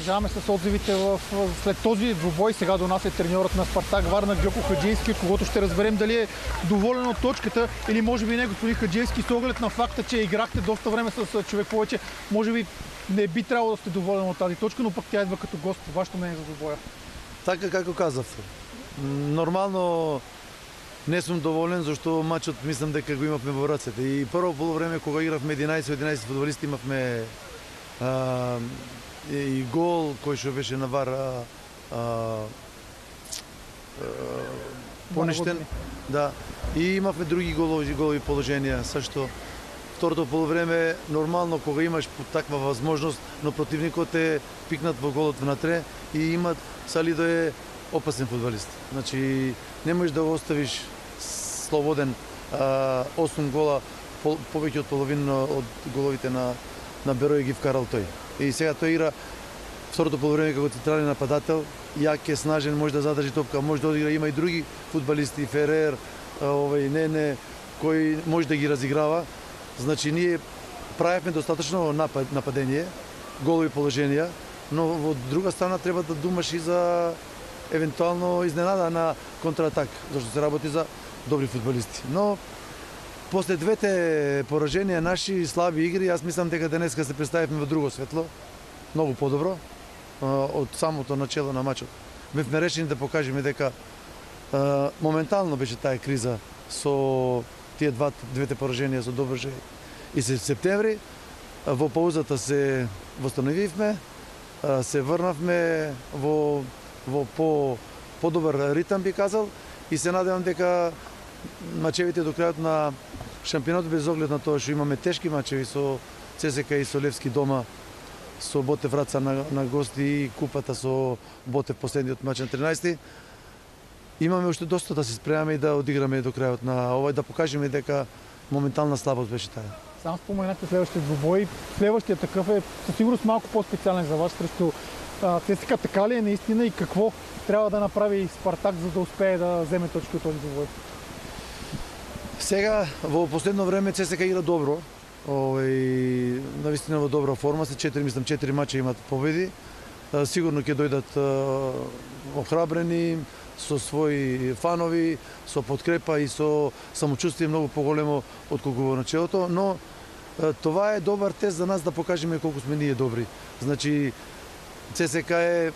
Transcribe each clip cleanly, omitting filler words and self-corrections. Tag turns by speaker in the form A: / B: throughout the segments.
A: продължаваме с отзивите след този двубой. Сега до нас е треньорът на Спартак Варна Гьоко Хаджийски, от когото ще разберем дали е доволен от точката или може би не, господин Хаджийски, с оглед на факта, че играхте доста време с човек повече. Може би не би трябвало да сте доволен от тази точка, но пък тя идва като гост. Вашето мнение за двубоя?
B: Така како казав. Нормално не сум доволен, зашто матчот мислам дека го имавме во рацете. И прво полувреме кога игравме 11 фудбалисти имавме и гол кој што беше на ВАР поништен. Да. И имавме други голови положенија. Сашто второто полувреме нормално кога имаш таква возможност, но противникот е пикнат во голот внатре и имат Салидо е опасен фудбалист. Значи не можеш да го оставиш слободен 8 гола, повеќе од половина од головите на Берој ги вкарал тој. И сега тој игра второто полувреме како централен нападател, јак е, снажен, може да задржи топка, може да одигра, има и други фудбалисти, Ферер, Нене, кој може да ги разиграва. Значи ние правевме достаточно нападение, голови положенија, но во друга страна треба да думаш и за евентуално изненада на контратак, зашто се работи за добри фудбалисти. Но после двете пораженија наши слаби игри, јас мислам дека денеска се представивме во друго светло, многу подобро од самото начело на мачот. Бевме решени да покажеме дека моментално беше таа криза со тие двете пораженија со Доброжа и се септември. Во паузата се восстановивме, се врнавме во подобар ритам, би казал, и се надевам дека мачевите до крајот на шампионатот, без оглед на тоа што имаме тешки мачеви со ЦСКА и со Левски дома, со Ботев Враца на гости и купата со Ботев последниот мач на 13-ти, имаме уште доста да се спремаме и да одиграме до крајот на овој, да покажеме дека моментална слабост беше таа.
A: Сам споменахте следващия двубой. Следващия такъв е със сигурност малко по-специален за вас срещу ЦСКА. Така ли е наистина и какво трябва да направи Спартак, за да успее да вземе точки от този двубой?
B: Сега, во последно време ЦСКА игра добро. Навистина во добра форма се. 4 мача имат победи. Сигурно ќе дојдат охрабрени, со своји фанови, со подкрепа и со самочувствие многу поголемо отколку во началото, но това е добар тест за нас да покажеме колку сме ние добри. Значи ЦСКА е,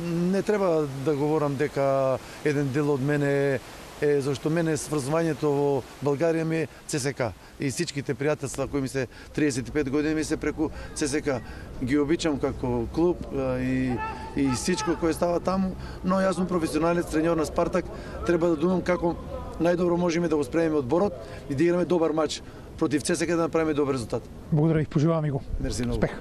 B: не треба да говорам дека еден дел од мене е зашто мене сврзвањето во Българија ми е ЦСКА и всичките пријателства кои ми се 35 години ми се преку ЦСКА. Ги обичам како клуб и всичко кое става таму, но јас сум професионалец, треньор на Спартак, треба да думам како најдобро можеме да го спремиме одборот и да играме добар мач против ЦСКА да направиме добар резултат.
A: Благодаря ви, пожелавам и го.
B: Мерси многу.
A: Успех.